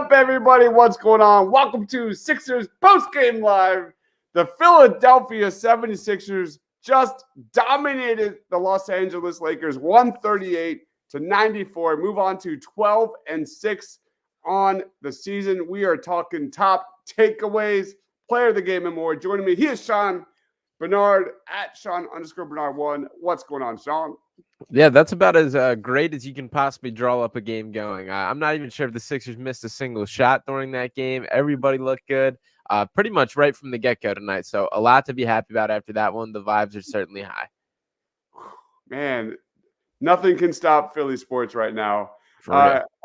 up, everybody? What's going on? Welcome to Sixers Postgame Live. The Philadelphia 76ers just dominated the Los Angeles Lakers 138-94. Move on to 12-6 on the season. We are talking top takeaways, player of the game, and more. Joining me, he is Sean Bernard at Sean_Bernard1. What's going on, Sean? Yeah, that's about as great as you can possibly draw up a game going. I'm not even sure if the Sixers missed a single shot during that game. Everybody looked good, pretty much right from the get-go tonight. So a lot to be happy about after that one. The vibes are certainly high. Man, nothing can stop Philly sports right now.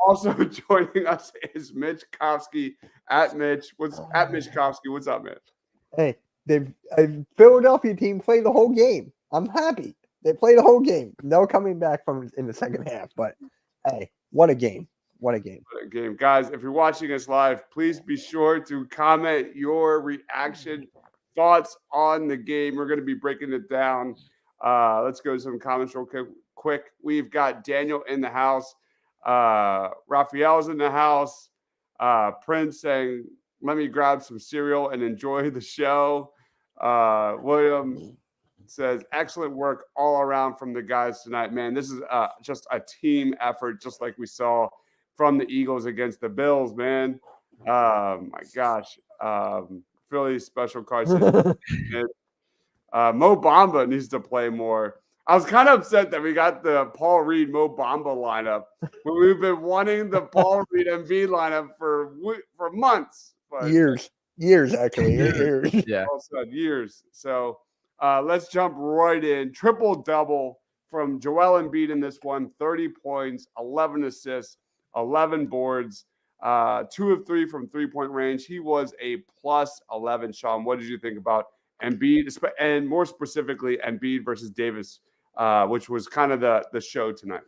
Also joining us is Mitch Kofsky at Mitch. What's up, Mitch? Hey, the Philadelphia team played the whole game. I'm happy. They played the whole game. No coming back from in the second half. But, hey, what a game. What a game. What a game. Guys, if you're watching us live, please be sure to comment your reaction, thoughts on the game. We're going to be breaking it down. Let's go to some comments real quick. We've got Daniel in the house. Raphael's in the house. Prince saying, let me grab some cereal and enjoy the show. William says, excellent work all around from the guys tonight. Man, this is just a team effort, just like we saw from the Eagles against the Bills, man. My gosh. Philly special card says, Mo Bamba needs to play more. I was kind of upset that we got the Paul Reed Mo Bamba lineup when we've been wanting the Paul Reed Embiid lineup for months. But years, actually. Years. Yeah. Years. So let's jump right in. Triple-double from Joel Embiid in this one. 30 points, 11 assists, 11 boards, 2 of 3 from three-point range. He was a plus 11. Sean, what did you think about Embiid, and more specifically Embiid versus Davis, which was kind of the show tonight?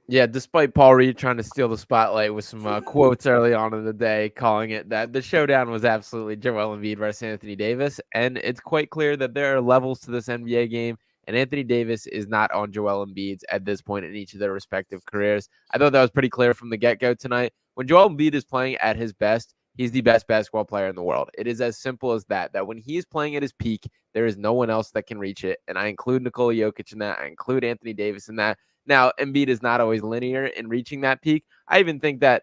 Yeah, despite Paul Reed trying to steal the spotlight with some quotes early on in the day, calling it that the showdown was absolutely Joel Embiid versus Anthony Davis. And it's quite clear that there are levels to this NBA game, and Anthony Davis is not on Joel Embiid's at this point in each of their respective careers. I thought that was pretty clear from the get-go tonight. When Joel Embiid is playing at his best, he's the best basketball player in the world. It is as simple as that when he is playing at his peak, there is no one else that can reach it. And I include Nikola Jokic in that. I include Anthony Davis in that. Now, Embiid is not always linear in reaching that peak. I even think that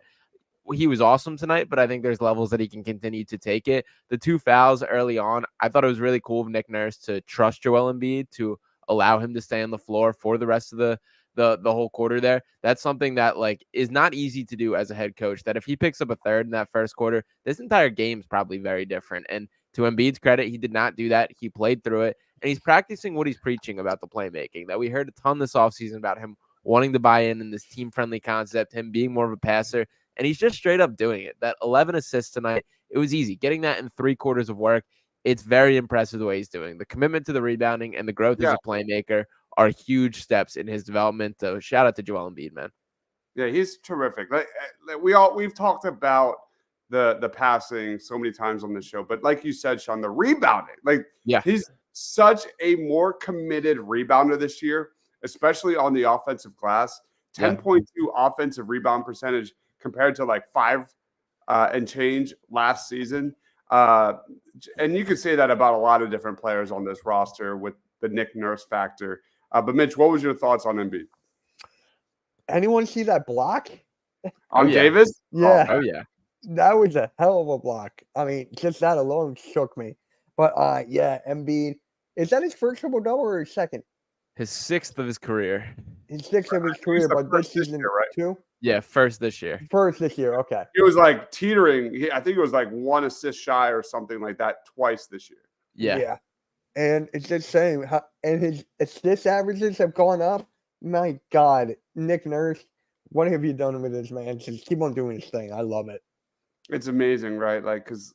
he was awesome tonight, but I think there's levels that he can continue to take it. The 2 fouls early on, I thought it was really cool of Nick Nurse to trust Joel Embiid, to allow him to stay on the floor for the rest of the whole quarter there. That's something that is not easy to do as a head coach, that if he picks up a third in that first quarter, this entire game is probably very different. And to Embiid's credit, he did not do that. He played through it, and he's practicing what he's preaching about the playmaking that we heard a ton this offseason about him wanting to buy in this team-friendly concept, him being more of a passer, and he's just straight up doing it. That 11 assists tonight, it was easy. Getting that in 3 quarters of work, it's very impressive the way he's doing. The commitment to the rebounding and the growth as a playmaker are huge steps in his development. So shout out to Joel Embiid, man. Yeah, he's terrific. We've talked about the passing so many times on the show, but like you said, Sean, the rebounding, he's such a more committed rebounder this year, especially on the offensive glass. 10.2 offensive rebound percentage compared to 5 and change last season. And you could say that about a lot of different players on this roster with the Nick Nurse factor. But Mitch, what was your thoughts on Embiid? Anyone see that block? On Davis? Yeah. Oh, yeah. That was a hell of a block. I mean, just that alone shook me. But, Embiid. Is that his first triple-double or his second? His 6th of his career. His 6th of his career, but this season, year, right? 2? Yeah, first this year. First this year, okay. He was teetering. I think it was 1 assist shy or something like that twice this year. Yeah. And it's just saying, and his assist averages have gone up. My God, Nick Nurse, what have you done with this man? Just keep on doing his thing. I love it. It's amazing, right? Because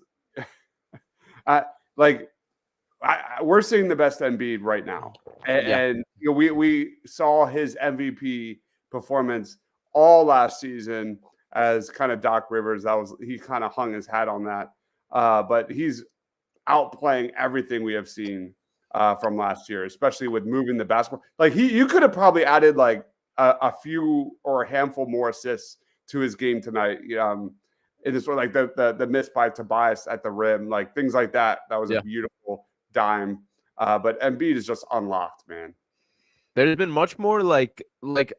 we're seeing the best Embiid right now, and we saw his MVP performance all last season as kind of Doc Rivers. He kind of hung his hat on that, but he's outplaying everything we have seen from last year, especially with moving the basketball. You could have probably added a few or a handful more assists to his game tonight. in this one, like the miss by Tobias at the rim, like things like that. That was a Yeah. beautiful dime. But Embiid is just unlocked, man. There's been much more like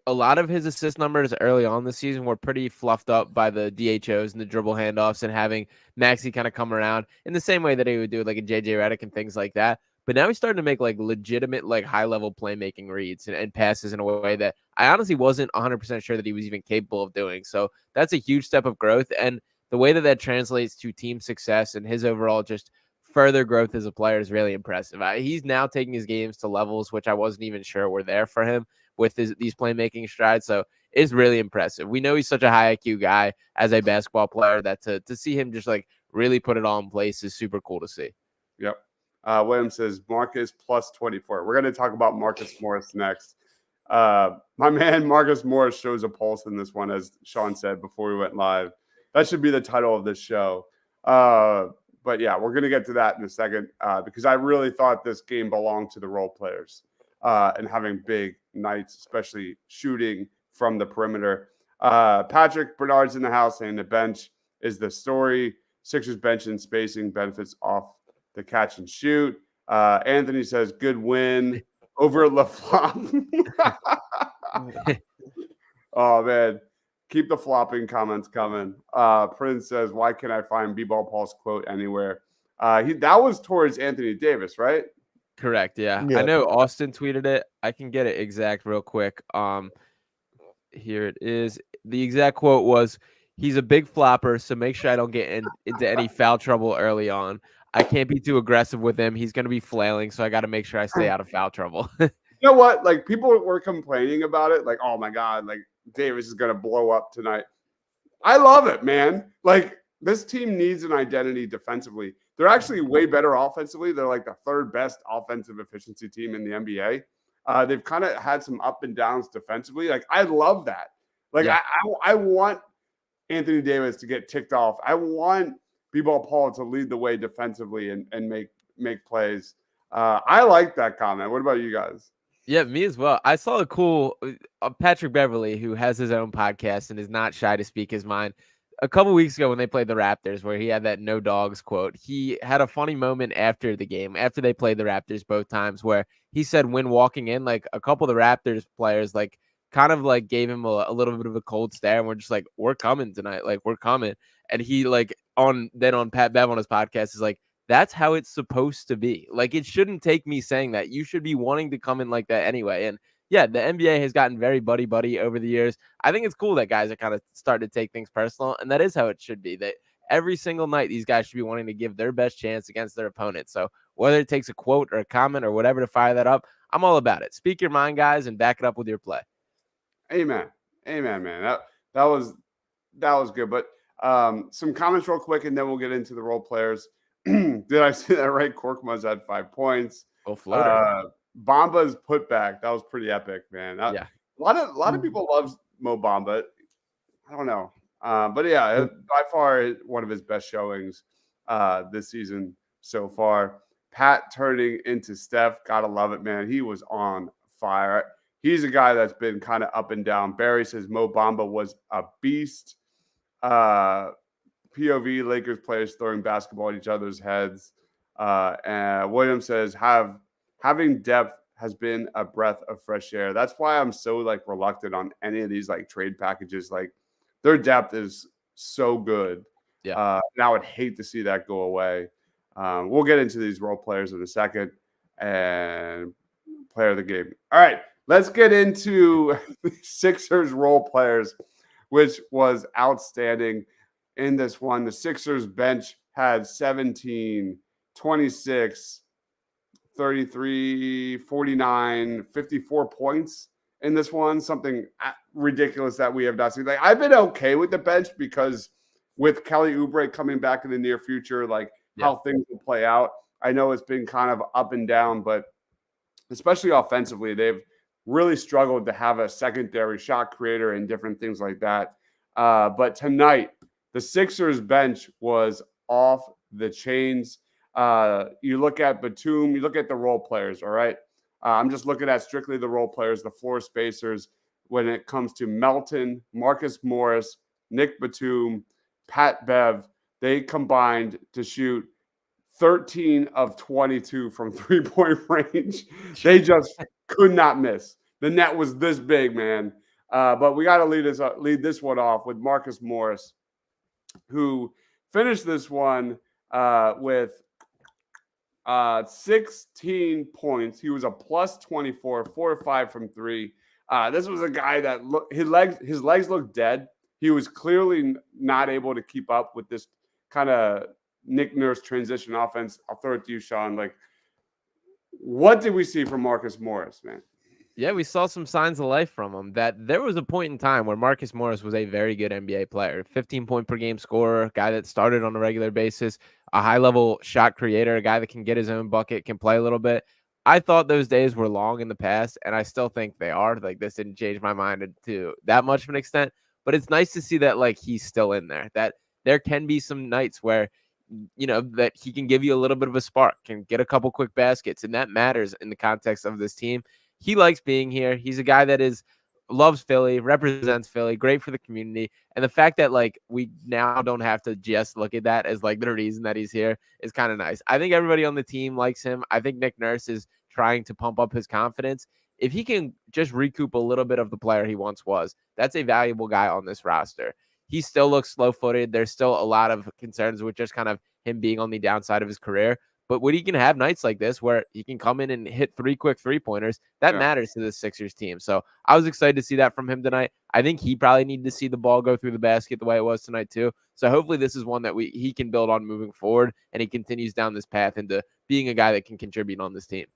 a lot of his assist numbers early on this season were pretty fluffed up by the DHOs and the dribble handoffs and having Maxey kind of come around in the same way that he would do like a JJ Redick and things like that. But now he's starting to make like legitimate, like high level playmaking reads and passes in a way that I honestly wasn't 100% sure that he was even capable of doing. So that's a huge step of growth. And the way that that translates to team success and his overall just further growth as a player is really impressive. He's now taking his games to levels which I wasn't even sure were there for him with these playmaking strides. So it's really impressive. We know he's such a high IQ guy as a basketball player that to see him just like really put it all in place is super cool to see. Yep. William says Marcus plus 24. We're going to talk about Marcus Morris next. My man Marcus Morris shows a pulse in this one, as Sean said before we went live. That should be the title of this show. But yeah, we're going to get to that in a second because I really thought this game belonged to the role players and having big nights, especially shooting from the perimeter. Patrick Bernard's in the house saying the bench is the story. Sixers bench and spacing benefits off the catch and shoot. Anthony says good win over LaFlop. Oh, man. Keep the flopping comments coming. Prince says, why can't I find B-Ball Paul's quote anywhere? That was towards Anthony Davis, right? Correct. Yeah. I know Austin tweeted it. I can get it exact real quick. Here it is. The exact quote was, he's a big flopper, so make sure I don't get into any foul trouble early on. I can't be too aggressive with him. He's going to be flailing, so I got to make sure I stay out of foul trouble. You know what? Like, people were complaining about it. Like, oh, my God, like, Davis is going to blow up tonight. I love it, man. Like, this team needs an identity defensively. They're actually way better offensively. They're like the third best offensive efficiency team in the NBA. They've kind of had some up and downs defensively. Like, I love that. Like, Yeah. I want Anthony Davis to get ticked off. I want B-Ball Paul to lead the way defensively and make plays. I like that comment. What about you guys? Yeah, me as well. I saw a cool Patrick Beverley, who has his own podcast and is not shy to speak his mind. A couple weeks ago when they played the Raptors, where he had that no dogs quote, he had a funny moment after the game, after they played the Raptors both times, where he said when walking in, like a couple of the Raptors players, like kind of like gave him a little bit of a cold stare, and we're just like, we're coming tonight, like we're coming. And he like on Pat Bev on his podcast is like, that's how it's supposed to be. Like, it shouldn't take me saying that. You should be wanting to come in like that anyway. And yeah, the NBA has gotten very buddy over the years. I think it's cool that guys are kind of starting to take things personal, and that is how it should be. That every single night these guys should be wanting to give their best chance against their opponent. So whether it takes a quote or a comment or whatever to fire that up, I'm all about it. Speak your mind, guys, and back it up with your play. Amen, man. That was good. But some comments real quick, and then we'll get into the role players. Did I see that right? Korkmaz had 5 points. Oh, floater. Bamba's putback, that was pretty epic, man. Yeah. A lot of people love Mo Bamba. I don't know. But yeah, by far one of his best showings this season so far. Pat turning into Steph, gotta love it, man. He was on fire. He's a guy that's been kind of up and down. Barry says Mo Bamba was a beast. POV, Lakers players throwing basketball at each other's heads. And William says having depth has been a breath of fresh air. That's why I'm so like reluctant on any of these like trade packages. Like, their depth is so good. Yeah. And I would hate to see that go away. We'll get into these role players in a second and player of the game. All right, let's get into the Sixers role players, which was outstanding in this one. The Sixers bench had 17, 26, 33, 49, 54 points in this one. Something ridiculous that we have not seen. Like, I've been okay with the bench because with Kelly Oubre coming back in the near future, like how things will play out. I know it's been kind of up and down, but especially offensively, they've really struggled to have a secondary shot creator and different things like that. But tonight, the Sixers bench was off the chains. You look at Batum, you look at the role players, all right? I'm just looking at strictly the role players, the floor spacers, when it comes to Melton, Marcus Morris, Nick Batum, Pat Bev, they combined to shoot 13 of 22 from 3-point range. They just could not miss. The net was this big, man. But we got to lead this one off with Marcus Morris, who finished this one with 16 points. He was a plus 24, 4 or 5 from 3. This was a guy that his legs looked dead. He was clearly not able to keep up with this kind of Nick Nurse transition offense. I'll throw it to you, Sean. Like, what did we see from Marcus Morris, man? Yeah, we saw some signs of life from him. That there was a point in time where Marcus Morris was a very good NBA player, 15-point per game scorer, guy that started on a regular basis, a high-level shot creator, a guy that can get his own bucket, can play a little bit. I thought those days were long in the past, and I still think they are. Like, this didn't change my mind to that much of an extent, but it's nice to see that, like, he's still in there, that there can be some nights where, you know, that he can give you a little bit of a spark, can get a couple quick baskets, and that matters in the context of this team. He likes being here. He's a guy that loves Philly, represents Philly, great for the community. And the fact that, like, we now don't have to just look at that as, like, the reason that he's here is kind of nice. I think everybody on the team likes him. I think Nick Nurse is trying to pump up his confidence. If he can just recoup a little bit of the player he once was, that's a valuable guy on this roster. He still looks slow-footed. There's still a lot of concerns with just kind of him being on the downside of his career. But when he can have nights like this where he can come in and hit 3 quick 3-pointers, that matters to the Sixers team. So I was excited to see that from him tonight. I think he probably needed to see the ball go through the basket the way it was tonight too. So hopefully this is one that he can build on moving forward, and he continues down this path into being a guy that can contribute on this team.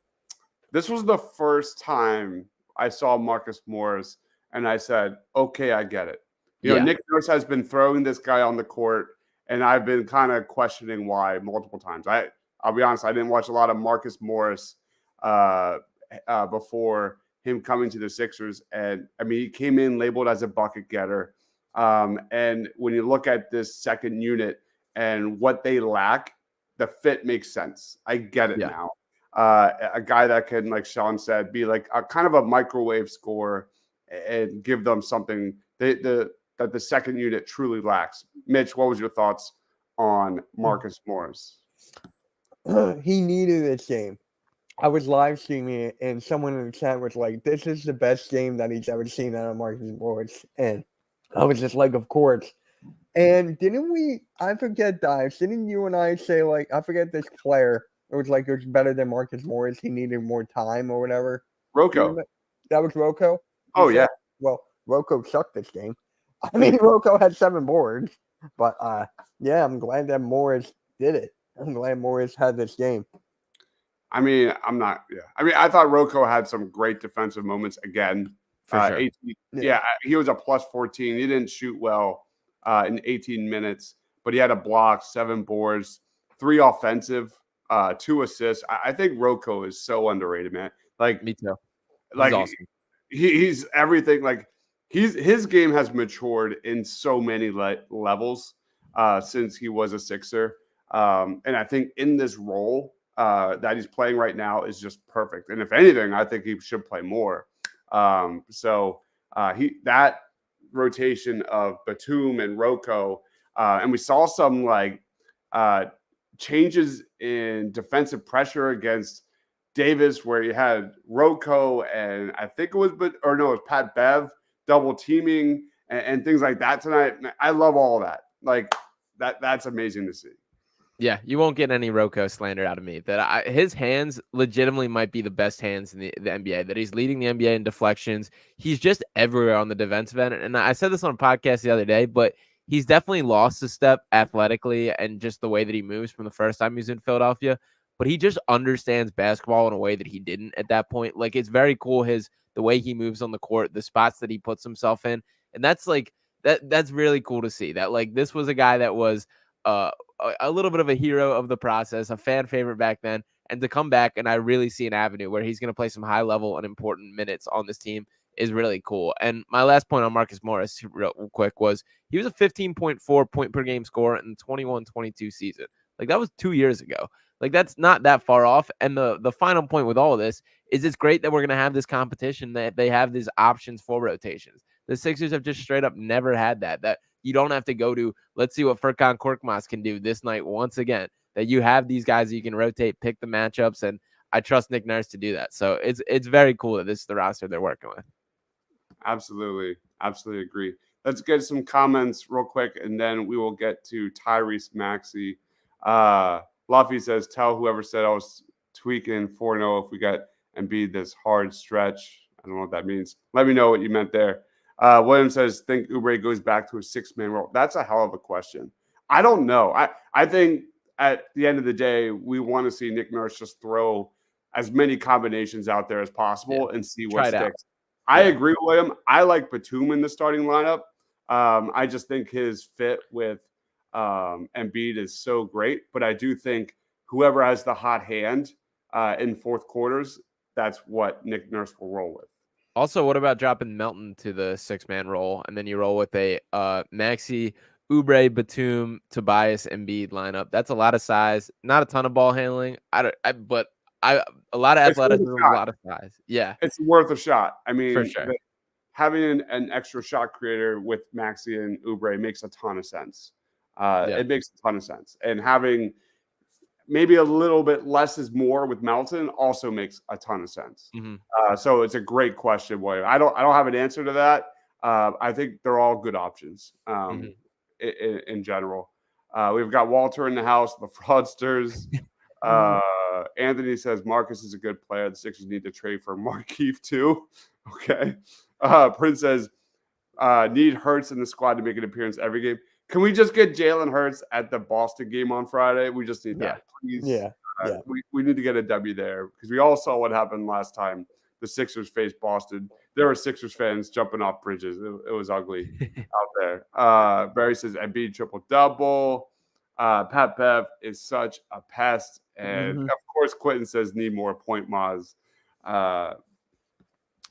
This was the first time I saw Marcus Morris, and I said, okay, I get it. You know, Nick Nurse has been throwing this guy on the court, and I've been kind of questioning why multiple times. I'll be honest, I didn't watch a lot of Marcus Morris before him coming to the Sixers. And, I mean, he came in labeled as a bucket getter. And when you look at this second unit and what they lack, the fit makes sense. I get it now. A guy that can, like Sean said, be like a kind of a microwave scorer and give them something that the second unit truly lacks. Mitch, what was your thoughts on Marcus Morris? He needed this game. I was live streaming it, and someone in the chat was like, this is the best game that he's ever seen out of Marcus Morris. And I was just like, of course. And I forget, Dives, didn't you and I say, like, I forget this player, it was like it was better than Marcus Morris, he needed more time or whatever. Rocco. That was Rocco? Oh, yeah. Well, Rocco sucked this game. I mean, Rocco had 7 boards. But, I'm glad that Morris did it. I'm glad Morris had this game. I mean, I thought Rocco had some great defensive moments again. For sure. 18, he was a plus 14. He didn't shoot well in 18 minutes, but he had a block, 7 boards, 3 offensive, 2 assists. I think Rocco is so underrated, man. Like, me too. Like, awesome. He's everything. Like, his game has matured in so many levels since he was a Sixer. And I think in this role that he's playing right now is just perfect. And if anything, I think he should play more. That rotation of Batum and Rocco, and we saw some changes in defensive pressure against Davis, where you had Rocco and I think it was Pat Bev double teaming and things like that tonight. I love all of that. Like that's amazing to see. Yeah, you won't get any Rocco slander out of me. His hands legitimately might be the best hands in the NBA, that he's leading the NBA in deflections. He's just everywhere on the defensive end. And I said this on a podcast the other day, but he's definitely lost a step athletically and just the way that he moves from the first time he was in Philadelphia. But he just understands basketball in a way that he didn't at that point. Like, it's very cool, the way he moves on the court, the spots that he puts himself in. And that's that's really cool to see. That, like, this was a guy that was a little bit of a hero of the process, a fan favorite back then, and to come back and I really see an avenue where he's going to play some high level and important minutes on this team is really cool. And my last point on Marcus Morris real quick was he was a 15.4 point per game scorer in the 21-22 season. Like, that was 2 years ago. Like, that's not that far off. And the final point with all of this is it's great that we're going to have this competition, that they have these options for rotations. The Sixers have just straight up never had that you don't have to go to, let's see what Furkan Korkmaz can do this night once again, that you have these guys you can rotate, pick the matchups, and I trust Nick Nurse to do that. So it's very cool that this is the roster they're working with. Absolutely agree. Let's get some comments real quick, and then we will get to Tyrese Maxey. Luffy says, tell whoever said I was tweaking 4-0 if we got Embiid this hard stretch. I don't know what that means. Let me know what you meant there. William says, think Oubre goes back to a 6-man role. That's a hell of a question. I don't know. I think at the end of the day, we want to see Nick Nurse just throw as many combinations out there as possible and see what sticks. I agree with William. I like Batum in the starting lineup. I just think his fit with Embiid is so great, but I do think whoever has the hot hand in fourth quarters, that's what Nick Nurse will roll with. Also, what about dropping Melton to the 6-man role, and then you roll with a Maxey, Oubre, Batum, Tobias, Embiid lineup? That's a lot of size, not a ton of ball handling. But a lot of athleticism, a lot of size. Yeah, it's worth a shot. I mean, for sure. Having an extra shot creator with Maxey and Oubre makes a ton of sense. It makes a ton of sense, and having maybe a little bit less is more with Melton also makes a ton of sense. So it's a great question, William. I don't have an answer to that. I think they're all good options in general. We've got Walter in the house, the fraudsters. Anthony says Marcus is a good player. The Sixers need to trade for Markieff too. Okay. Prince says need Hurts in the squad to make an appearance every game. Can we just get Jalen Hurts at the Boston game on Friday? We just need that, please. We need to get a W there because we all saw what happened last time the Sixers faced Boston. There were Sixers fans jumping off bridges. It was ugly out there. Barry says Embiid triple-double. Pat Bev is such a pest. And, of course, Quentin says need more point Maz.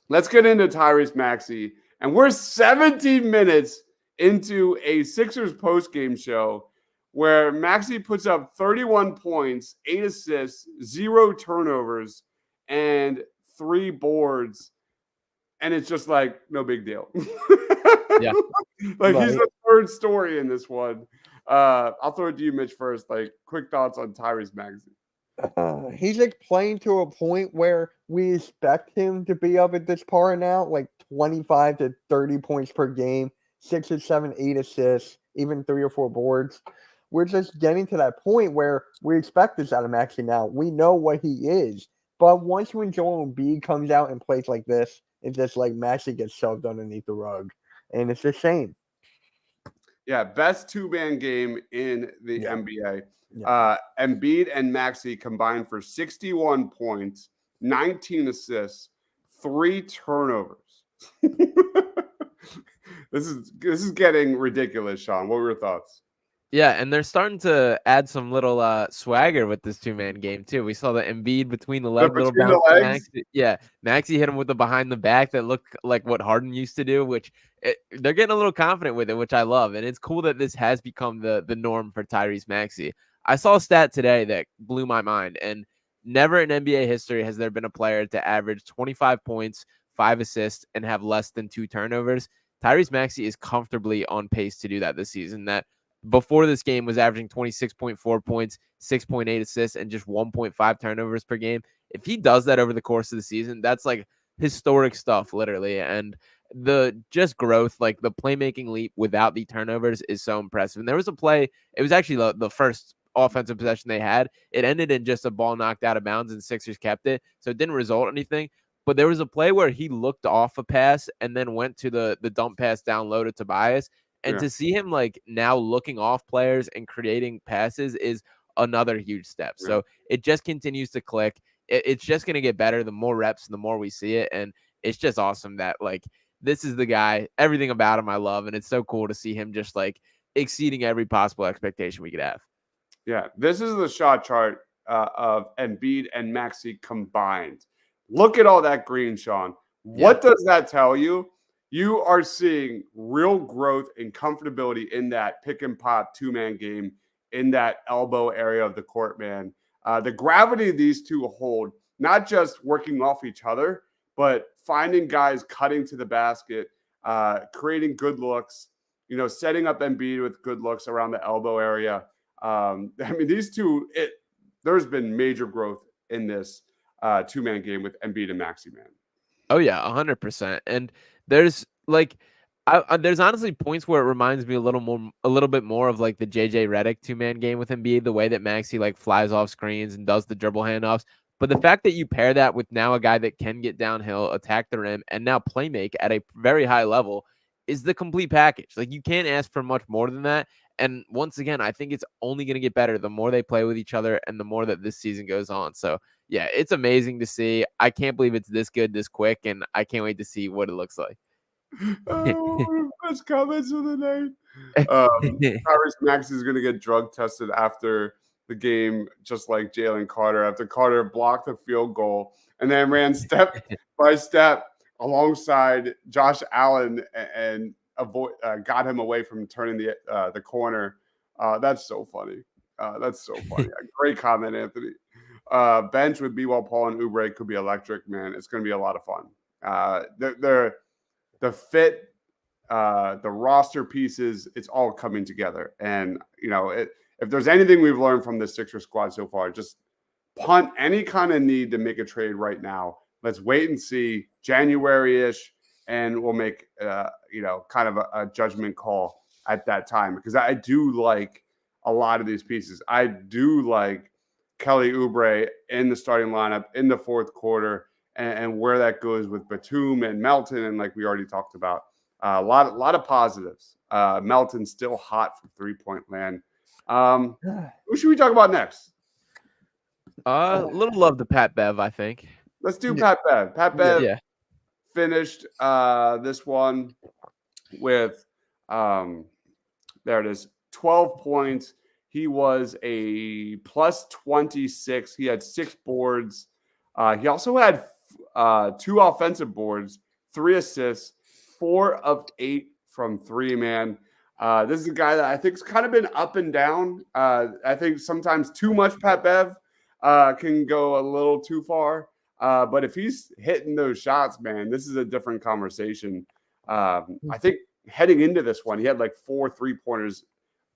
Let's get into Tyrese Maxey. And we're 17 minutes into a Sixers post-game show where Maxey puts up 31 points, 8 assists, 0 turnovers, and 3 boards. And it's just like, no big deal. Yeah. He's the third story in this one. I'll throw it to you, Mitch, first. Like, quick thoughts on Tyrese Maxey. He's like playing to a point where we expect him to be up at this part now, like 25 to 30 points per game, 6 or 7, 8 assists, even 3 or 4 boards. We're just getting to that point where we expect this out of Maxey now. We know what he is. But once when Joel Embiid comes out and plays like this, it's just like Maxey gets shoved underneath the rug. And it's a shame. Yeah, best 2-man game in the NBA. Embiid and Maxey combined for 61 points, 19 assists, 3 turnovers. This is getting ridiculous, Sean. What were your thoughts? Yeah, and they're starting to add some little swagger with this 2-man game too. We saw the Embiid between the legs, little bounce. Maxey, Maxey hit him with the behind the back that looked like what Harden used to do, which they're getting a little confident with it, which I love. And it's cool that this has become the norm for Tyrese Maxey. I saw a stat today that blew my mind, and never in NBA history has there been a player to average 25 points, 5 assists, and have less than 2 turnovers. Tyrese Maxey is comfortably on pace to do that this season. That before this game was averaging 26.4 points, 6.8 assists, and just 1.5 turnovers per game. If he does that over the course of the season, that's like historic stuff, literally. And the just growth, like the playmaking leap without the turnovers is so impressive. And there was a play, it was actually the first offensive possession they had. It ended in just a ball knocked out of bounds and Sixers kept it. So it didn't result in anything. But there was a play where he looked off a pass and then went to the dump pass down low to Tobias. And to see him like now looking off players and creating passes is another huge step. So it just continues to click. It's just going to get better the more reps, the more we see it. And it's just awesome that like this is the guy, everything about him I love. And it's so cool to see him just like exceeding every possible expectation we could have. Yeah, this is the shot chart of Embiid and Maxey combined. Look at all that green, Sean. What does that tell you? You are seeing real growth and comfortability in that pick and pop 2-man game in that elbow area of the court, man. The gravity these two hold, not just working off each other, but finding guys cutting to the basket, creating good looks. setting up Embiid with good looks around the elbow area. I mean, these two, there's been major growth in this two-man game with Embiid and Maxey, man. Oh yeah, 100%. And there's there's honestly points where it reminds me a little bit more of like the JJ Redick two-man game with Embiid, the way that Maxey like flies off screens and does the dribble handoffs. But the fact that you pair that with now a guy that can get downhill, attack the rim, and now play make at a very high level is the complete package. Like, you can't ask for much more than that. And once again, I think it's only going to get better the more they play with each other and the more that this season goes on. So yeah, it's amazing to see. I can't believe it's this good, this quick, and I can't wait to see what it looks like. Best comments of the night. Tyrese Maxey is going to get drug tested after the game, just like Jalen Carter, after Carter blocked a field goal and then ran step by step alongside Josh Allen and got him away from turning the corner. That's so funny. That's so funny. Great comment, Anthony. Bench with B-Wall, Paul, and Oubre could be electric, man. It's going to be a lot of fun. The fit, the roster pieces, it's all coming together. And, if there's anything we've learned from this Sixers squad so far, just punt any kind of need to make a trade right now. Let's wait and see January-ish, and we'll make, kind of a judgment call at that time. Because I do like a lot of these pieces. I do like Kelly Oubre in the starting lineup in the fourth quarter, and where that goes with Batum and Melton, and like we already talked about, a lot of positives. Melton's still hot from three-point land. Who should we talk about next? Little love to Pat Bev, I think. Let's do Pat Bev. Pat Bev finished this one with there it is, 12 points. He was a plus 26. He had 6 boards. He also had 2 offensive boards, 3 assists, 4 of 8 from 3, man. This is a guy that I think's kind of been up and down. I think sometimes too much Pat Bev can go a little too far. But if he's hitting those shots, man, this is a different conversation. I think heading into this one, he had like 4 3-pointers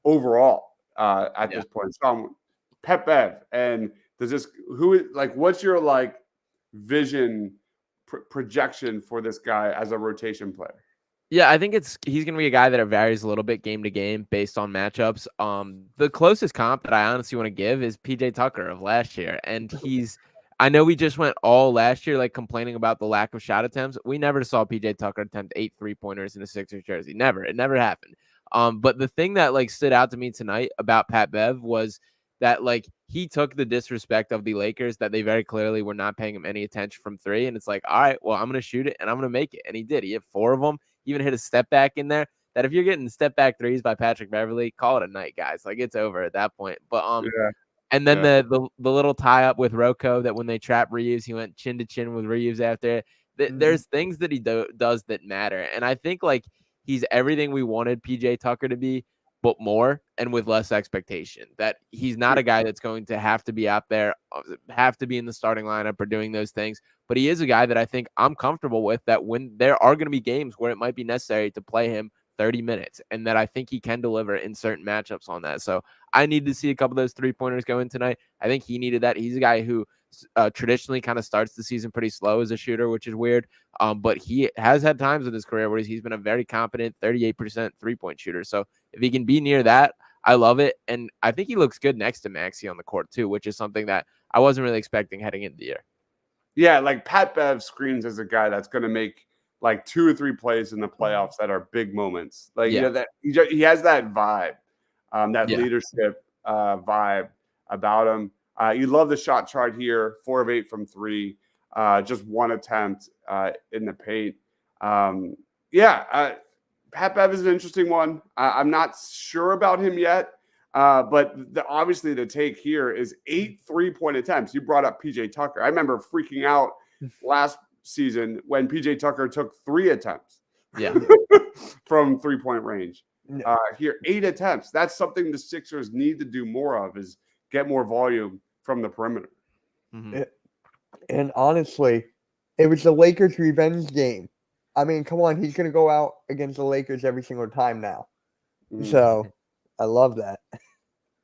overall at this point. So Pat Bev, and what's your vision projection for this guy as a rotation player? Yeah, I think he's going to be a guy that varies a little bit game to game based on matchups. The closest comp that I honestly want to give is PJ Tucker of last year. And I know we just went all last year complaining about the lack of shot attempts. We never saw PJ Tucker attempt 8 3-pointers in a Sixers jersey. Never. It never happened. But the thing that stood out to me tonight about Pat Bev was that he took the disrespect of the Lakers, that they very clearly were not paying him any attention from 3. And it's all right, well, I'm going to shoot it and I'm going to make it. And he did. He hit 4 of them. Even hit a step back in there. That if you're getting step back threes by Patrick Beverley, call it a night, guys. It's over at that point. But and then the little tie up with Rocco, that when they trap Reeves, he went chin to chin with Reeves after. There's things that he does that matter, and I think he's everything we wanted PJ Tucker to be, but more and with less expectation. That he's not a guy that's going to have to be out there, have to be in the starting lineup or doing those things. But he is a guy that I think I'm comfortable with, that when there are going to be games where it might be necessary to play him 30 minutes, and that I think he can deliver in certain matchups on that. So I need to see a couple of those 3-pointers go in tonight. I think he needed that. He's a guy who traditionally kind of starts the season pretty slow as a shooter, which is weird. But he has had times in his career where he's been a very competent 38% 3-point shooter. So if he can be near that, I love it. And I think he looks good next to Maxey on the court too, which is something that I wasn't really expecting heading into the year. Yeah, Pat Bev screens as a guy that's going to make 2 or 3 plays in the playoffs that are big moments. That he has that vibe, leadership vibe about him. You love the shot chart here: 4 of 8 from 3, just 1 attempt in the paint. Pat Bev is an interesting one. I'm not sure about him yet. But obviously the take here is 8 3-point attempts. You brought up PJ Tucker. I remember freaking out last season when PJ Tucker took 3 attempts from 3-point range. Here, 8 attempts. That's something the Sixers need to do more of, is get more volume from the perimeter. Mm-hmm. And honestly, it was the Lakers' revenge game. I mean, come on, he's going to go out against the Lakers every single time now. So I love that.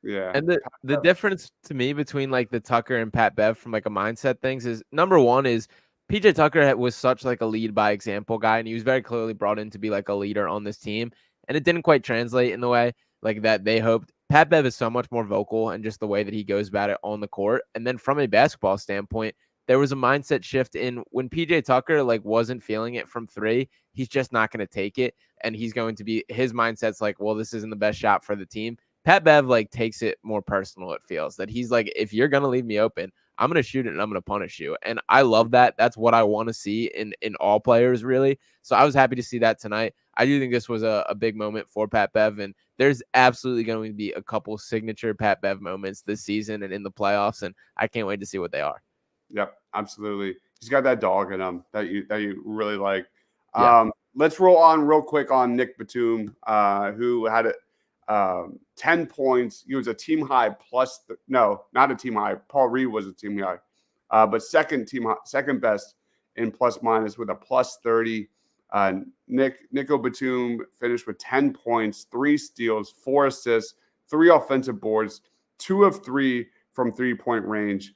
Yeah. And the difference to me between like the Tucker and Pat Bev from like a mindset things is number one is PJ Tucker was such like a lead by example guy, and he was very clearly brought in to be like a leader on this team, and it didn't quite translate in the way like that they hoped. Pat Bev is so much more vocal and just the way that he goes about it on the court. And then from a basketball standpoint, there was a mindset shift in when PJ Tucker like wasn't feeling it from three, he's just not going to take it, and he's going to be his mindset's like, well, this isn't the best shot for the team. Pat Bev like takes it more personal. It feels that he's like, if you're gonna leave me open, I'm gonna shoot it and I'm gonna punish you. And I love that. That's what I want to see in all players, really. So I was happy to see that tonight. I do think this was a big moment for Pat Bev, and there's absolutely going to be a couple signature Pat Bev moments this season and in the playoffs, and I can't wait to see what they are. Yep, absolutely. He's got that dog in him that you really like. Yeah. Let's roll on real quick on Nick Batum, who had 10 points. He was a team high plus no, not a team high. Paul Reed was a team high, but second best in plus minus with a plus 30. Nico Batum finished with 10 points, 3 steals, 4 assists, 3 offensive boards, 2 of 3 from 3-point range.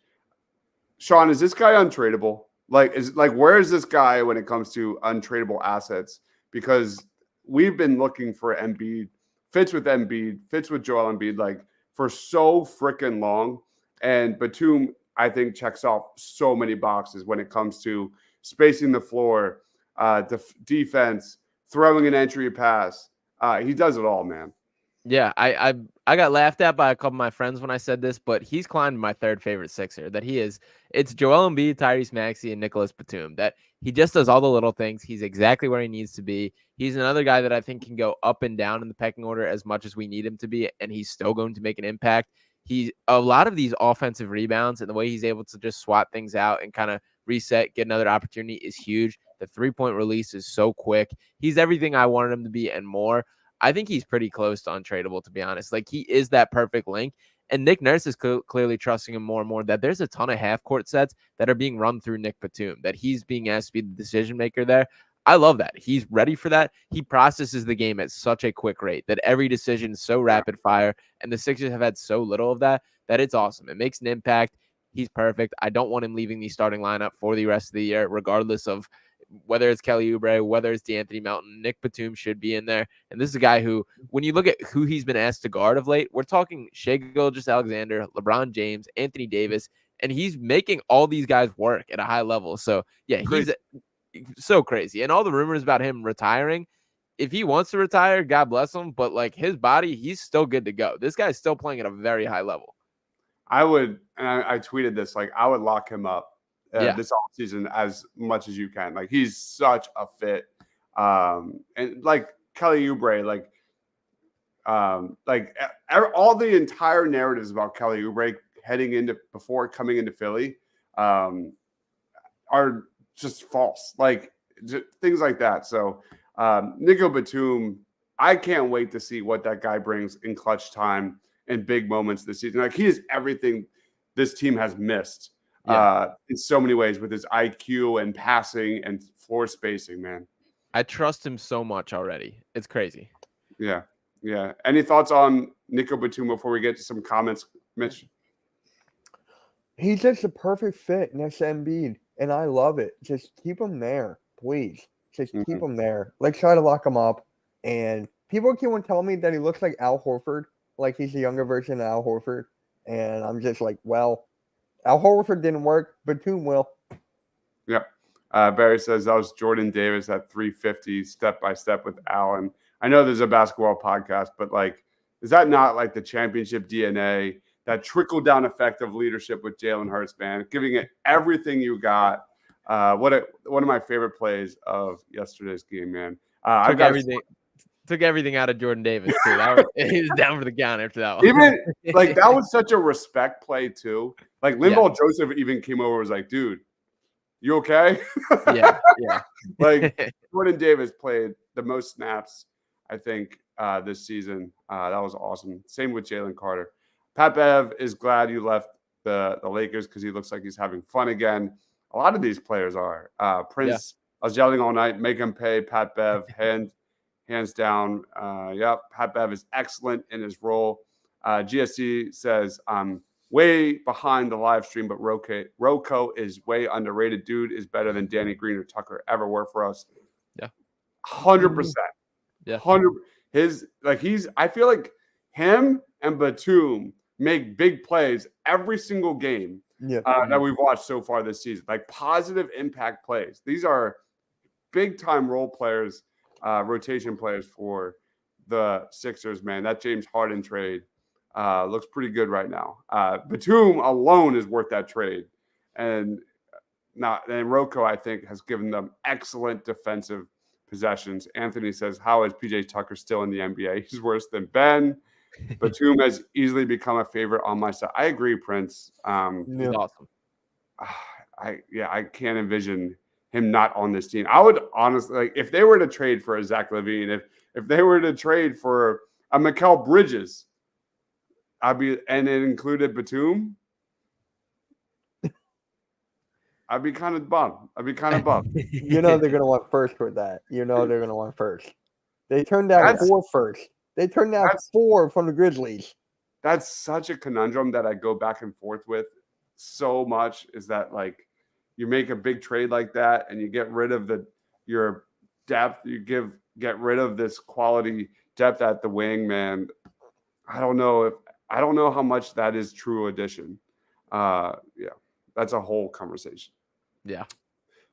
Sean, is this guy untradeable? Where is this guy when it comes to untradeable assets? Because we've been looking for Embiid, fits with Joel Embiid, like for so freaking long. And Batum, I think, checks off so many boxes when it comes to spacing the floor, defense, throwing an entry pass. He does it all, man. Yeah, I got laughed at by a couple of my friends when I said this, but he's climbed my third favorite Sixer. That he is. It's Joel Embiid, Tyrese Maxey, and Nicholas Batum. That he just does all the little things. He's exactly where he needs to be. He's another guy that I think can go up and down in the pecking order as much as we need him to be, and he's still going to make an impact. He's a lot of these offensive rebounds and the way he's able to just swat things out and kind of reset, get another opportunity is huge. The 3-point release is so quick. He's everything I wanted him to be and more. I think he's pretty close to untradeable, to be honest. Like, he is that perfect link. And Nick Nurse is clearly trusting him more and more, that there's a ton of half-court sets that are being run through Nick Batum, that he's being asked to be the decision-maker there. I love that. He's ready for that. He processes the game at such a quick rate that every decision is so rapid fire, and the Sixers have had so little of that it's awesome. It makes an impact. He's perfect. I don't want him leaving the starting lineup for the rest of the year, regardless of whether it's Kelly Oubre, whether it's DeAnthony Melton. Nick Batum should be in there. And this is a guy who, when you look at who he's been asked to guard of late, we're talking Shai Gilgeous-Alexander, LeBron James, Anthony Davis, and he's making all these guys work at a high level. So, yeah, he's so crazy. And all the rumors about him retiring, if he wants to retire, God bless him. But, like, his body, he's still good to go. This guy's still playing at a very high level. I would, and I tweeted this, like, I would lock him up this offseason as much as you can. Like, he's such a fit. And like Kelly Oubre, all the entire narratives about Kelly Oubre before coming into Philly are just false. Like, things like that. So Nico Batum, I can't wait to see what that guy brings in clutch time and big moments this season. Like, he is everything this team has missed. In so many ways with his IQ and passing and floor spacing, man. I trust him so much already. It's crazy. Yeah. Any thoughts on Nico Batum before we get to some comments, Mitch? He's just a perfect fit next to Embiid, and I love it. Just keep him there, please. Just keep him there. Let's try to lock him up. And people keep on telling me that he looks like Al Horford, like he's the younger version of Al Horford. And I'm just like, well, Al Horford didn't work, Batum will. Yep. Barry says that was Jordan Davis at 350 step by step with Al. And I know there's a basketball podcast, but like, is that not like the championship DNA, that trickle down effect of leadership with Jalen Hurts, man, giving it everything you got? One of my favorite plays of yesterday's game, man. Took everything out of Jordan Davis too. He was down for the count after that one. Even like that was such a respect play too. Like Linval Joseph even came over and was like, dude, you okay? Yeah. Like Jordan Davis played the most snaps, I think, this season. That was awesome. Same with Jalen Carter. Pat Bev is glad you left the Lakers because he looks like he's having fun again. A lot of these players are. Prince, I was yelling all night, make him pay. Pat Bev, hands down. Yep, Pat Bev is excellent in his role. GSC says, I'm way behind the live stream, but Rocco is way underrated. Dude is better than Danny Green or Tucker ever were for us. Yeah. 100%. Yeah. 100. I feel like him and Batum make big plays every single game that we've watched so far this season, like positive impact plays. These are big time role players, rotation players for the Sixers, man. That James Harden trade looks pretty good right now. Batum alone is worth that trade. And Rocco, I think, has given them excellent defensive possessions. Anthony says, how is PJ Tucker still in the NBA? He's worse than Ben. Batum has easily become a favorite on my side. I agree, Prince. He's awesome. I can't envision him not on this team. I would honestly, like, if they were to trade for a Zach LaVine, if they were to trade for a Mikal Bridges, and it included Batum, I'd be kind of bummed. You know they're gonna want first for that. You know they're gonna want first. They turned down 4 first. They turned down 4 from the Grizzlies. That's such a conundrum that I go back and forth with so much. Is that, like, you make a big trade like that and you get rid of your depth, you get rid of this quality depth at the wing, man. I don't know how much that is true addition. That's a whole conversation. Yeah.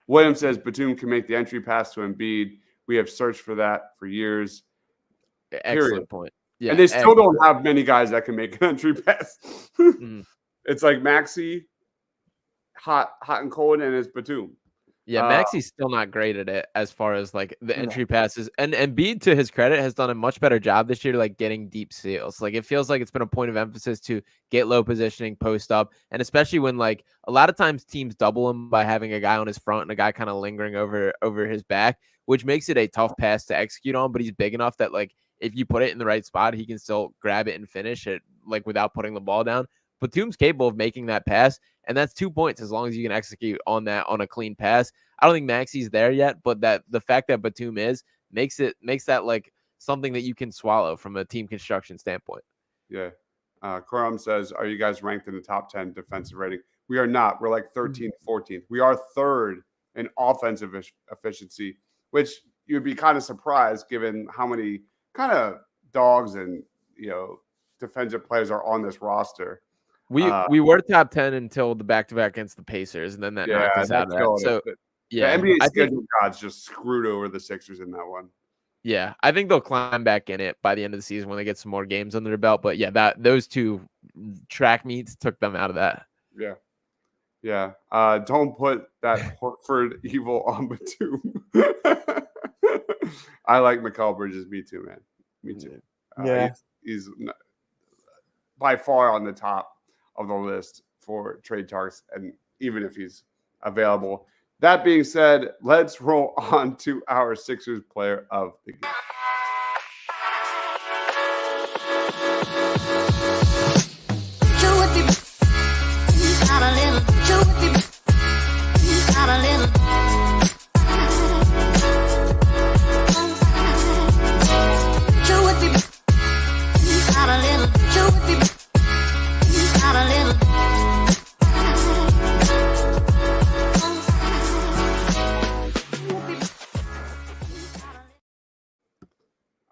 William says Batum can make the entry pass to Embiid. We have searched for that for years. Excellent point. Yeah. And they still don't have many guys that can make an entry pass. It's like Maxey, hot and cold, and it's Batum. Yeah, Maxey's still not great at it as far as like the entry passes. And Embiid, to his credit, has done a much better job this year, like getting deep steals. Like it feels like it's been a point of emphasis to get low positioning, post up, and especially when like a lot of times teams double him by having a guy on his front and a guy kind of lingering over his back, which makes it a tough pass to execute on. But he's big enough that like if you put it in the right spot, he can still grab it and finish it like without putting the ball down. Batum's capable of making that pass, and that's 2 points as long as you can execute on that on a clean pass. I don't think Maxey's there yet, but that the fact that Batum makes that like something that you can swallow from a team construction standpoint. Yeah. Coram says, are you guys ranked in the top 10 defensive rating? We are not. We're like 13th, 14th. We are third in offensive efficiency, which you'd be kind of surprised given how many kind of dogs and, defensive players are on this roster. We were top 10 until the back-to-back against the Pacers, and then that knocked us out of that. So, yeah, the NBA schedule gods just screwed over the Sixers in that one. Yeah, I think they'll climb back in it by the end of the season when they get some more games under their belt. But yeah, those 2 track meets took them out of that. Yeah. Yeah. Don't put that Horford evil on Batum. I like Mikal Bridges. Me too, man. Me too. He's by far on the top of the list for trade targets, and even if he's available. That being said, let's roll on to our Sixers player of the game.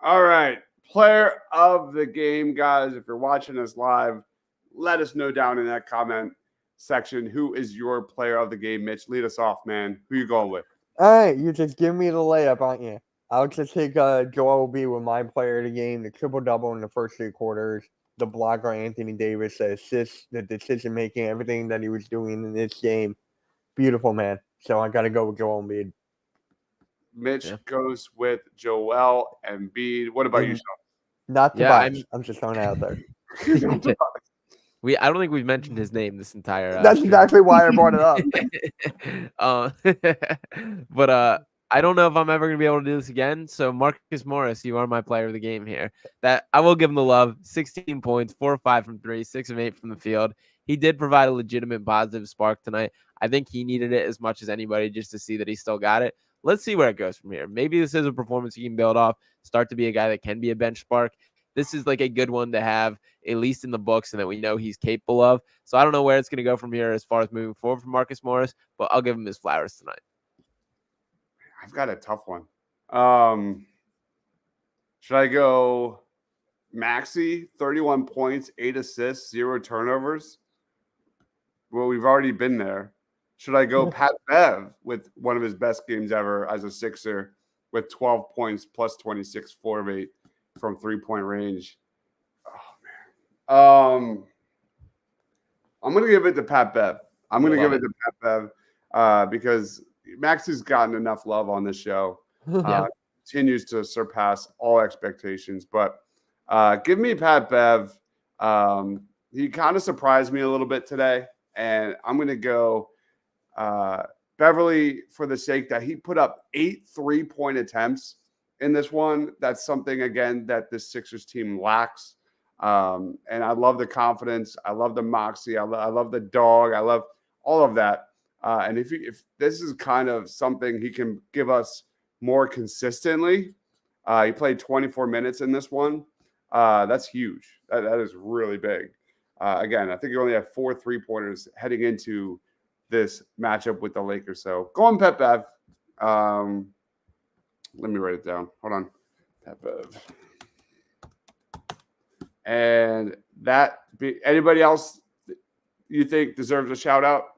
All right, player of the game, guys. If you're watching us live, let us know down in that comment section who is your player of the game. Mitch, lead us off, man. Who you going with? All right, you just give me the layup, aren't you? I'll just take Joel B with my player of the game, the triple-double in the first 3 quarters, the blocker Anthony Davis, the assists, the decision-making, everything that he was doing in this game. Beautiful, man. So I got to go with Joel Embiid. Mitch goes with Joel Embiid. What about you, Sean? Not the box. I'm just throwing it out there. I don't think we've mentioned his name this entire. That's exactly why I brought it up. But I don't know if I'm ever gonna be able to do this again. So Marcus Morris, you are my player of the game here. That I will give him the love. 16 points, 4 of 5 from 3, 6 of 8 from the field. He did provide a legitimate positive spark tonight. I think he needed it as much as anybody just to see that he still got it. let's see where it goes from here. Maybe this is a performance he can build off, start to be a guy that can be a bench spark. This is like a good one to have at least in the books and that we know he's capable of. So I don't know where it's going to go from here as far as moving forward for Marcus Morris, but I'll give him his flowers tonight. I've got a tough one. Should I go Maxey, 31 points, 8 assists, 0 turnovers? Well, we've already been there. Should I go Pat Bev with one of his best games ever as a Sixer with 12 points plus 26, 4 of 8 from 3-point range? Oh, man. I'm going to give it to Pat Bev. I'm going to give it to Pat Bev because Maxey's gotten enough love on this show. Continues to surpass all expectations. But give me Pat Bev. He kind of surprised me a little bit today. And I'm going to go Beverly for the sake that he put up 8 3-point attempts in this one. That's something, again, that this Sixers team lacks. And I love the confidence. I love the moxie. I love the dog. I love all of that. And if this is kind of something he can give us more consistently, he played 24 minutes in this one. That's huge. That is really big. Again, I think you only have 4 3-pointers heading into this matchup with the Lakers. So go on, Pat Bev. Let me write it down. Hold on. Pat Bev. And anybody else you think deserves a shout out?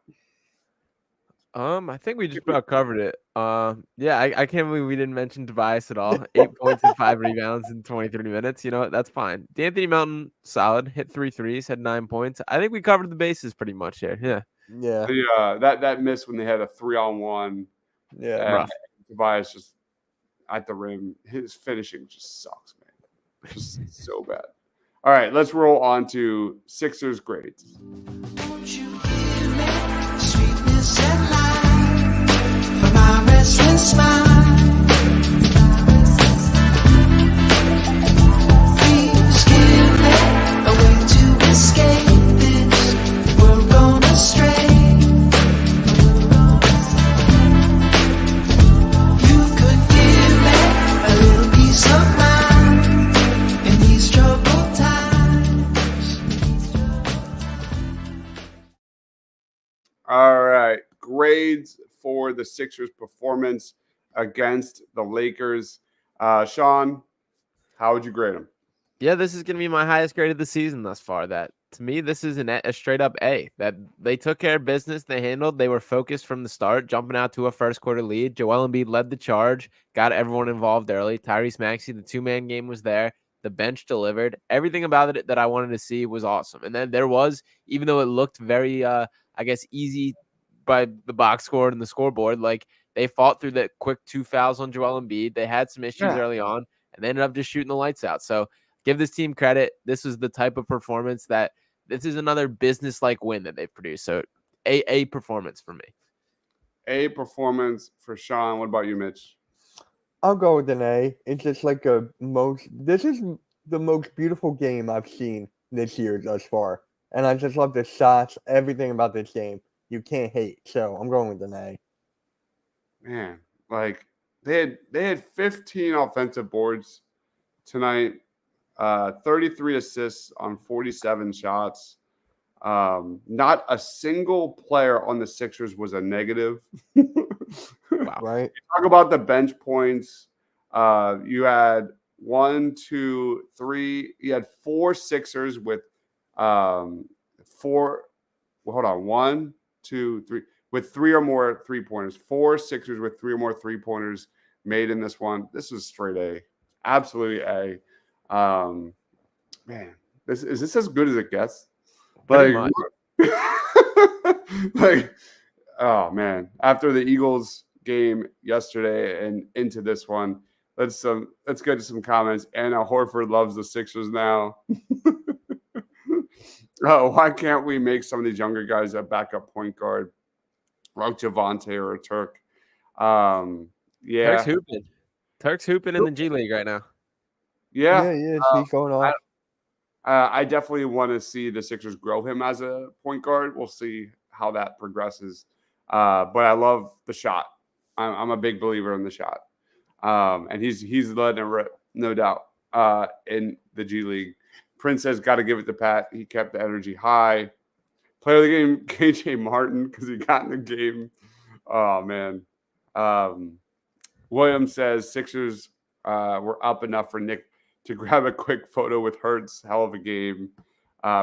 I think we just about covered it. Yeah, I can't believe we didn't mention Tobias at all. 8 points and 5 rebounds in 23 minutes. You know what? That's fine. D'Anthony Melton, solid. Hit 3 threes, had 9 points. I think we covered the bases pretty much here. Yeah. Yeah. That miss when they had a 3-on-1. Yeah. Rough. Tobias just at the rim. His finishing just sucks, man. Just so bad. All right, let's roll on to Sixers grades. Won't you give me sweetness and light for my restless smile? Please give me a way to escape this world gone astray. You could give me a little peace of mind in these troubled times. All right, grades for the Sixers' performance against the Lakers. Sean, how would you grade them? Yeah, this is going to be my highest grade of the season thus far. That to me, this is a straight up A. That they took care of business. They handled. They were focused from the start, jumping out to a first quarter lead. Joel Embiid led the charge, got everyone involved early. Tyrese Maxey, the 2-man game was there. The bench delivered. Everything about it that I wanted to see was awesome. And then there was, even though it looked very, easy by the box score and the scoreboard, like they fought through the quick 2 fouls on Joel Embiid. They had some issues early on, and they ended up just shooting the lights out. So give this team credit. This is the type of performance that this is another business-like win that they've produced. So a performance for me. A performance for Sean. What about you, Mitch? I'll go with an A. It's just like this is the most beautiful game I've seen this year thus far. And I just love the shots, everything about this game. You can't hate. So I'm going with an A. Man, like they had 15 offensive boards tonight, 33 assists on 47 shots. Not a single player on the Sixers was a negative. Wow. Right? Talk about the bench points. You had 1, 2, 3. You had 4 Sixers with 4. Well, hold on. 1, 2, 3 with 3 or more 3-pointers. 4 Sixers with 3 or more 3-pointers made in this one. This was straight A, absolutely A. Man, is this as good as it gets? Pretty Like, much. like, oh man! After the Eagles game yesterday and into this one, let's get to some comments. Anna Horford loves the Sixers now. Oh, why can't we make some of these younger guys a backup point guard, like Javante or a Turk? Yeah, Turk's hooping in the G League right now. yeah. He's going off. I definitely want to see the Sixers grow him as a point guard. We'll see how that progresses. But I love the shot. I'm a big believer in the shot. And he's letting it rip, no doubt, in the G League. Prince has got to give it to Pat. He kept the energy high. Player of the game, KJ Martin, because he got in the game. Oh, man. Williams says Sixers were up enough for Nick to grab a quick photo with Hurts. Hell of a game.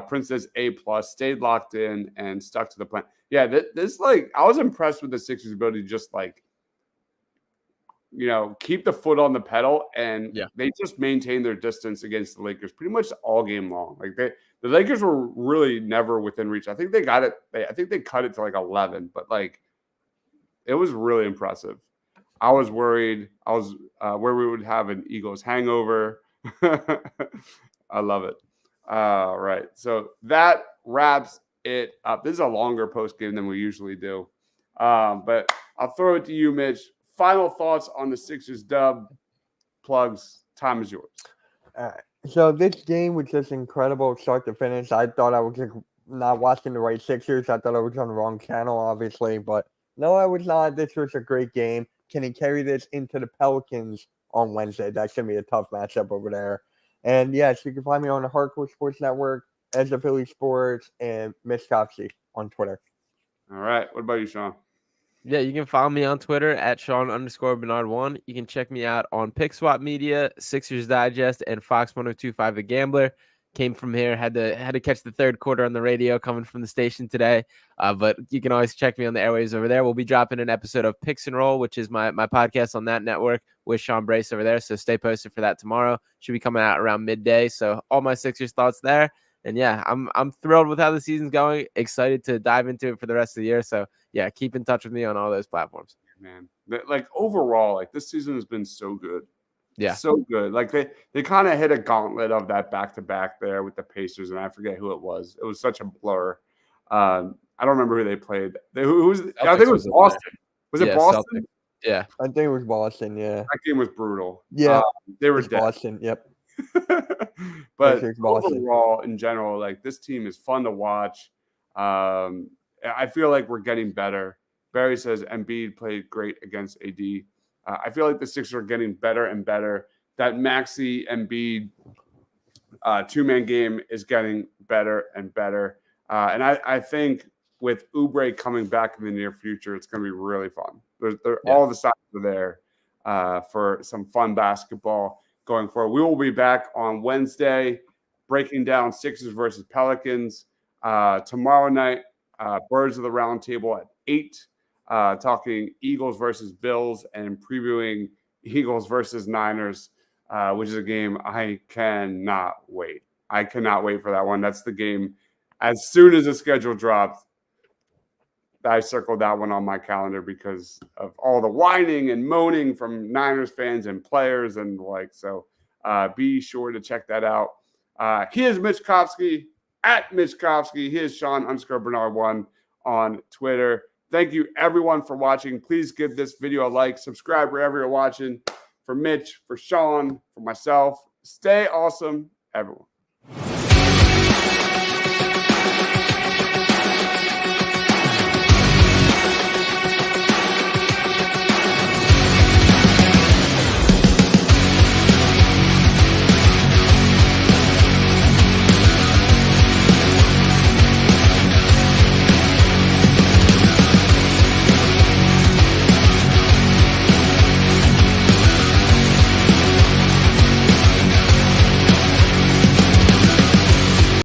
Prince says A+, stayed locked in and stuck to the plan. Yeah, this like I was impressed with the Sixers' ability to just like, keep the foot on the pedal, and they just maintained their distance against the Lakers pretty much all game long. Like the Lakers were really never within reach. I think they got it. I think they cut it to like 11, but like it was really impressive. I was worried. I was where we would have an Eagles hangover. I love it. All right, so that wraps it up. This is a longer post game than we usually do, but I'll throw it to you, Mitch. Final thoughts on the Sixers dub. Plugs. Time is yours. So this game was just incredible start to finish. I thought I was just not watching the right Sixers. I thought I was on the wrong channel, obviously. But no, I was not. This was a great game. Can he carry this into the Pelicans on Wednesday? That's going to be a tough matchup over there. And yes, you can find me on the Hardcore Sports Network, as the Philly Sports, and Mitch Kopsky on Twitter. All right. What about you, Sean? Yeah, you can follow me on Twitter at Sean_Bernard1. You can check me out on PickSwap Media, Sixers Digest, and Fox 102.5 The Gambler. Came from here, had to catch the third quarter on the radio coming from the station today. But you can always check me on the airwaves over there. We'll be dropping an episode of Picks and Roll, which is my podcast on that network with Sean Brace over there. So stay posted for that tomorrow. Should be coming out around midday. So all my Sixers thoughts there. And yeah, I'm thrilled with how the season's going. Excited to dive into it for the rest of the year. So yeah, keep in touch with me on all those platforms. Man, like overall, like this season has been so good. Yeah, so good. Like they kind of hit a gauntlet of that back-to-back there with the Pacers, and I forget who it was. It was such a blur. I don't remember who they played. I think it was Boston. Was it Boston? Celtics. Yeah, I think it was Boston. Yeah, that game was brutal. Yeah, they were dead. Boston. Yep. But overall, in general, like this team is fun to watch. I feel like we're getting better. Barry says Embiid played great against AD. I feel like the Sixers are getting better and better. That Maxey Embiid two-man game is getting better and better. And I think with Oubre coming back in the near future, it's going to be really fun. All the signs are there for some fun basketball going forward. We will be back on Wednesday breaking down Sixers versus Pelicans. Tomorrow night, Birds of the Round Table at 8. Talking Eagles versus Bills and previewing Eagles versus Niners, which is a game I cannot wait. I cannot wait for that one. That's the game. As soon as the schedule drops, I circled that one on my calendar because of all the whining and moaning from Niners fans and players and like. So be sure to check that out. He is Mitch Kopsky at Mitch Kopsky. He is Sean_Bernard1 on Twitter. Thank you, everyone, for watching. Please give this video a like. Subscribe wherever you're watching. For Mitch, for Sean, for myself, stay awesome, everyone.